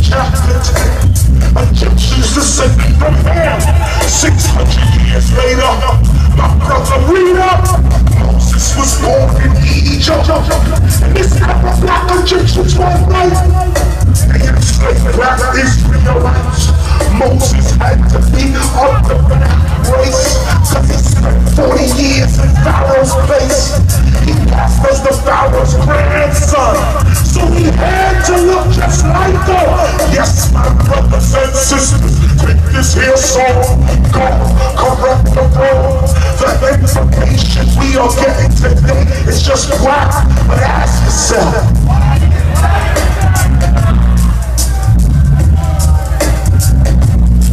chapter 10. Egyptians descended from Ham. 600 years later, my brother read up. Moses was born in Egypt. And this ever black Egyptians one night. They enslaved black Israelites. Moses had to be of the black race, cause he spent 40 years in Pharaoh's place. He passed as the Pharaoh's grandson, so he had to look just like them. Yes, my brothers and sisters, take this here song, go correct the wrong. The information we are getting today is just black, but ask yourself,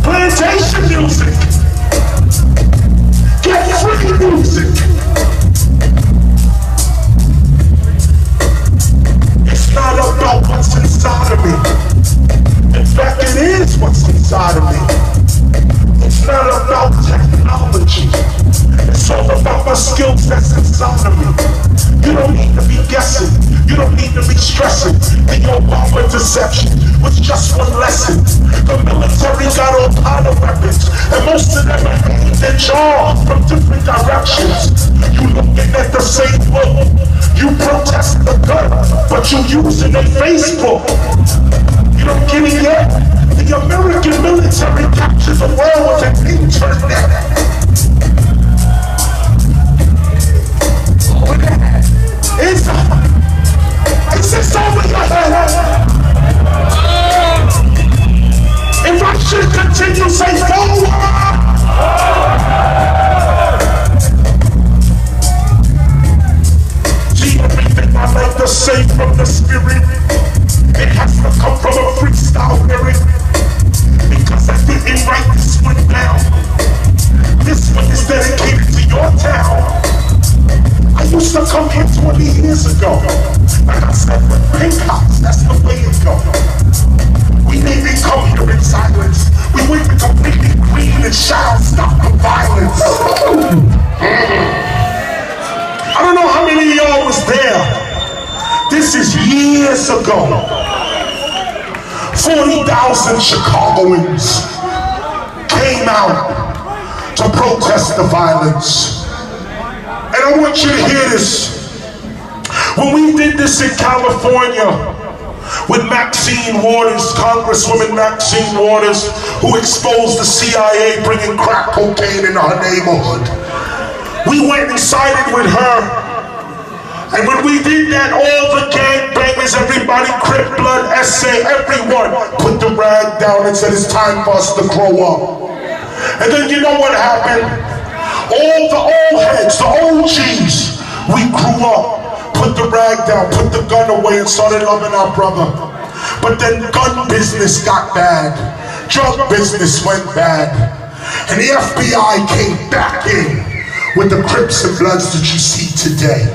plantation music, get free music. It's not about what's inside of me. In fact, it is what's inside of me. It's not about technology. It's all about my skills that's inside of me. You don't need to be guessing. You don't need to be stressing. The Obama deception was just one lesson. The military got all kind of weapons, and most of them are aimed at y'all from different directions. You looking at the same book. You protest the gun, but you using their Facebook. You don't get it yet? The American military captures the world with an internet. It's just over your head. If I should continue, say forward. See, everything I like to say from the spirit, it has to come from a freestyle lyric. Because I didn't write this one down. This one is dedicated to your town. I used to come here 20 years ago. Like I said, with pink house, that's the way it goes. We didn't come here in silence. We went completely green and shout, stop the violence. I don't know how many of y'all was there. This is years ago. 40,000 Chicagoans came out to protest the violence. And I want you to hear this. When we did this in California with Maxine Waters, Congresswoman Maxine Waters, who exposed the CIA bringing crack cocaine into her neighborhood, we went and sided with her. And when we did that, all the gangbangers, everybody, Crip, Blood, SA, everyone put the rag down and said it's time for us to grow up. And then you know what happened? All the old heads, the OGs, we grew up, put the rag down, put the gun away and started loving our brother. But then gun business got bad, drug business went bad, and the FBI came back in with the Crips and Bloods that you see today.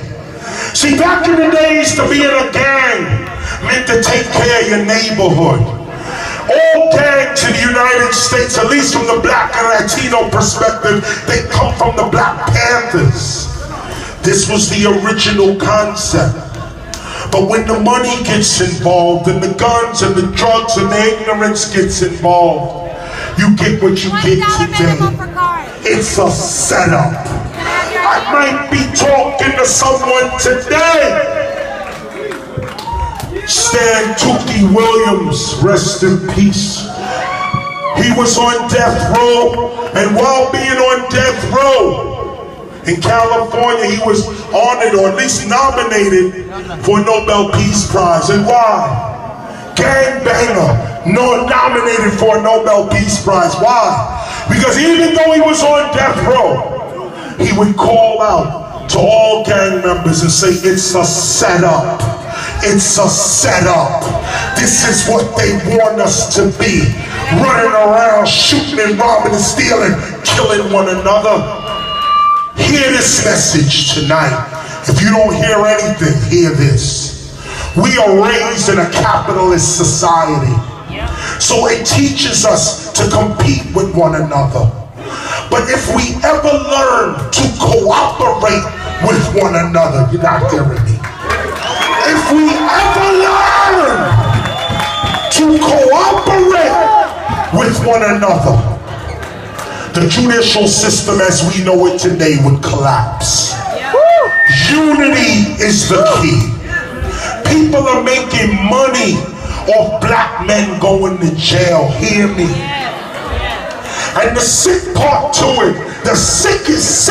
See, back in the days, to be in a gang meant to take care of your neighborhood. All gangs in the United States, at least from the black and Latino perspective, they come from the Black Panthers. This was the original concept. But when the money gets involved, and the guns and the drugs and the ignorance gets involved, you get what you get today. It's a setup. I might be talking to someone today. Stan Tookie Williams, rest in peace. He was on death row, and while being on death row in California, he was honored, or at least nominated, for a Nobel Peace Prize. And why? Gangbanger, nominated for a Nobel Peace Prize. Why? Because even though he was on death row, he would call out to all gang members and say, it's a setup. It's a setup. This is what they want us to be. Running around, shooting and robbing and stealing, killing one another. Hear this message tonight. If you don't hear anything, hear this. We are raised in a capitalist society. So it teaches us to compete with one another. But if we ever learn to cooperate with one another, you're not hearing me. If we ever learn to to cooperate with one another, the judicial system as we know it today would collapse. Unity is the key. People are making money off black men going to jail. Hear me. And the sick part to it, the sickest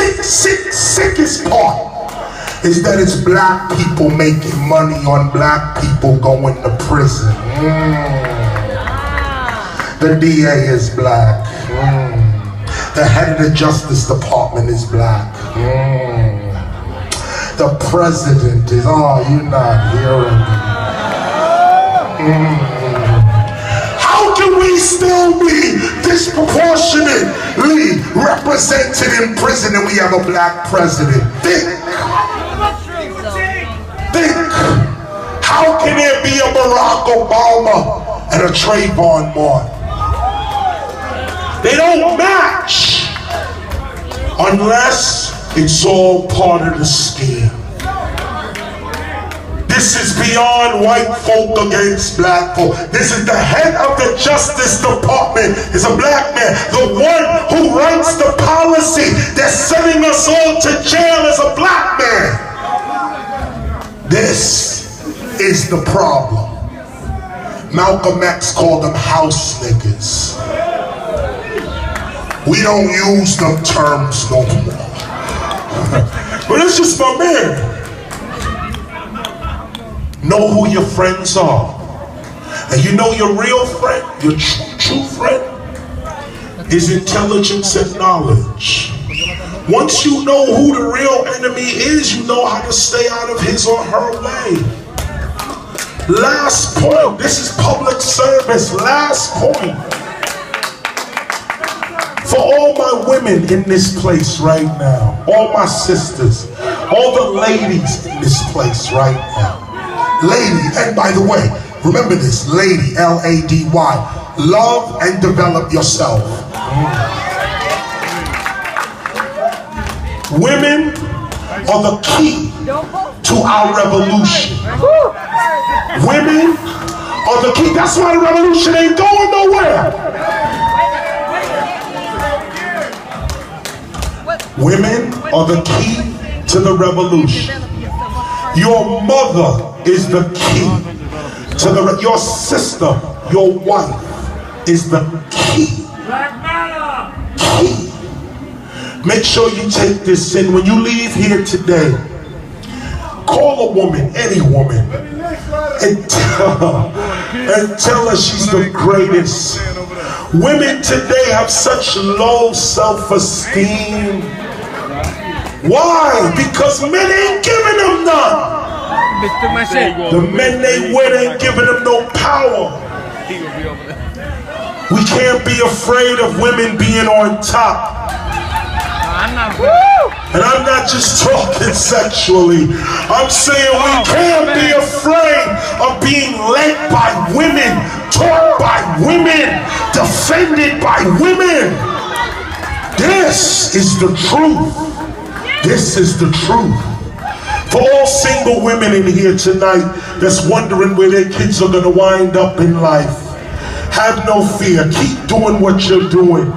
part is that it's black people making money on black people going to prison. The DA is black. The head of the Justice Department is black. The president is, oh, you're not hearing me. How can we still be disproportionately represented in prison and we have a black president? Think. How can there be a Barack Obama and a Trayvon Martin? They don't match unless it's all part of the scheme. This is beyond white folk against black folk. This is the head of the Justice Department is a black man. The one who writes the policy that's sending us all to jail is a black man. This is the problem. Malcolm X called them house niggas. We don't use them terms no more. But it's just my man. Know who your friends are. And you know your real friend, your true friend, is intelligence and knowledge. Once you know who the real enemy is, you know how to stay out of his or her way. Last point. This is public service. Last point. For all my women in this place right now, all my sisters, all the ladies in this place right now. Lady, and by the way, remember this, lady, L-A-D-Y, love and develop yourself. Women are the key to our revolution. Women are the key. That's why the revolution ain't going nowhere. Women are the key to the revolution. Your mother is the key to your sister, your wife is the key. Key. Make sure you take this in. When you leave here today, call a woman, any woman, and tell her she's the greatest. Women today have such low self-esteem. Why? Because men ain't giving them none. The men they with ain't giving them no power. We can't be afraid of women being on top. And I'm not just talking sexually. I'm saying we can't be afraid of being led by women, taught by women, defended by women. This is the truth. This is the truth. For all single women in here tonight that's wondering where their kids are going to wind up in life, have no fear. Keep doing what you're doing.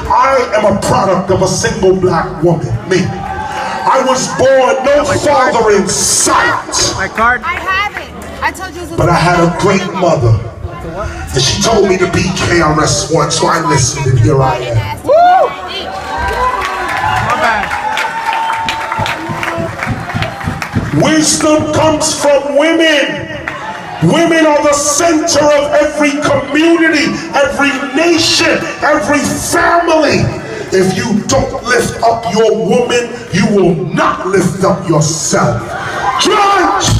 I am a product of a single black woman, me. I was born no father in sight. My card? I have it. I told you. But I had a great mother. And she told me to be KRS-One, so I listened and here I am. Woo! My bad. Wisdom comes from women. Women are the center of every community, every nation, every family. If you don't lift up your woman, you will not lift up yourself. Judge!